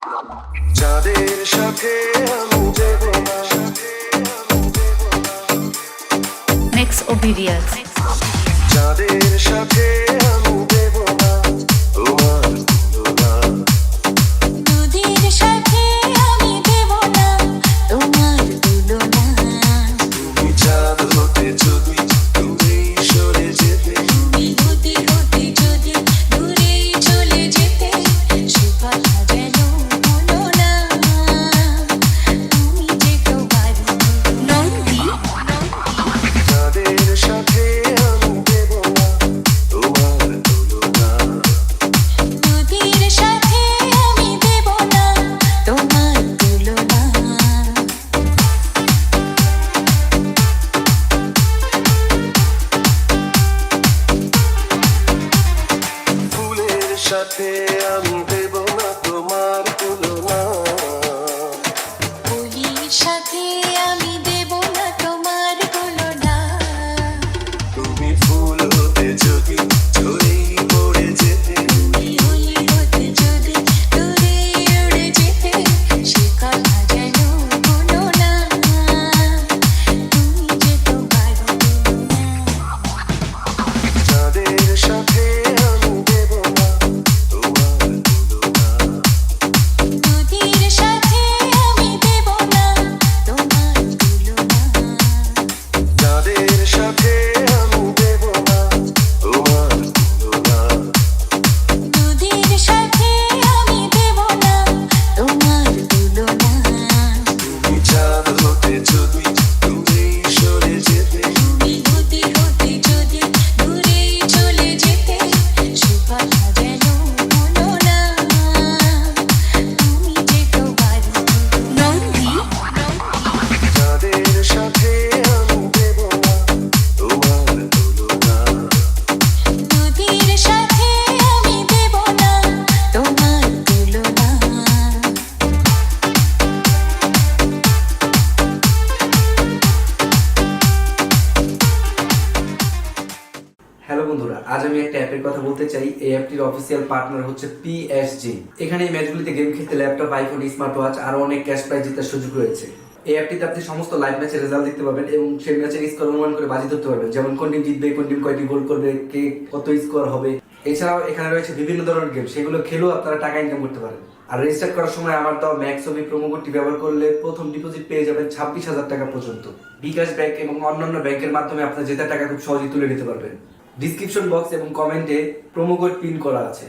যাদের সাথে আমি দেব না, Mix Obedience. যাদের সাথে আমি দেব না তোমার তুলনা। দুধের সাথে আমি দেব না তোমার তুলনা। তুমি চাঁদ হতে যদি তুমি সরে যেতে, তুমি হতে হতে যদি দূরেই চলে যেতে, সে কথা যেন হলো না। তুমি যে তোমার নন্দী, যাদের সাথে আমি দেব না তোমার তুলনা। দুধের সাথে আমি দেব না তোমার তুলনা। ফুলের সাথে আমি দেব না তোমার তুলনা। ফুলের সাথে আমি দেব না তোমার তুলনা। তুমি ফুল হতে যদি ঝরেই পড়ে যেতে, তুমি হলে হতে যদি দূরে উড়ে যেতে, সে কথা যেন হলো না। তুমি যে তোমার তুলনা। যাদের সাথে আমি দেব না তোমার তুলনা। দুধের সাথে আমি দেব না তোমার তুলনা। যাদের সাথে আমি দেব না তোমার তুলনা। দুধের সাথে আমি দেব না তোমার তুলনা। তুমি চাঁদ হতে যদি তুমি সরে যেতে, তুমি হতে হতে যদি দূরেই চলে যেতে, সে কথা যেন হলো না। তুমি যে তোমার নন্দী, যাদের সাথে আমি দেব না তোমার তুলনা। দুধের সাথে আমি দেব না তোমার তুলনা। হ্যালো বন্ধুরা, আজ আমি একটা অ্যাপের কথা বলতে চাই। এই অ্যাপটির অফিসিয়াল পার্টনার হচ্ছে PSG। এখানে এই ম্যাচগুলিতে গেম খেলতে ল্যাপটপ, আইফোন, স্মার্ট ওয়াচ আরো অনেক ক্যাশ প্রাইজ জেতার সুযোগ রয়েছে। এই অ্যাপটিতে আপনি সমস্ত লাইভ ম্যাচের রেজাল্ট দেখতে পাবেন এবং সেই ম্যাচের স্কোর অনুমান করে বাজি ধরতে পারবেন, যেমন কোন টিম জিতবে, কোন টিম কয়টি গোল করবে, কে কত স্কোর হবে। এছাড়াও এখানে রয়েছে বিভিন্ন ধরনের গেম, সেগুলো খেলেও আপনারা টাকা ইনকাম করতে পারেন। আর রেজিস্টার করার সময় আমার দেওয়া ম্যাক্সবি প্রোমো কোডটি ব্যবহার করলে প্রথম ডিপোজিট পেয়ে যাবেন 26,000 টাকা পর্যন্ত। বিকাশ ব্যাংক এবং অন্যান্য ব্যাংকের মাধ্যমে আপনার জেতা টাকা খুব সহজেই তুলে নিতে পারবেন। ডিসক্রিপশন বক্স এবং কমেন্টে প্রোমো কোড পিন করা আছে।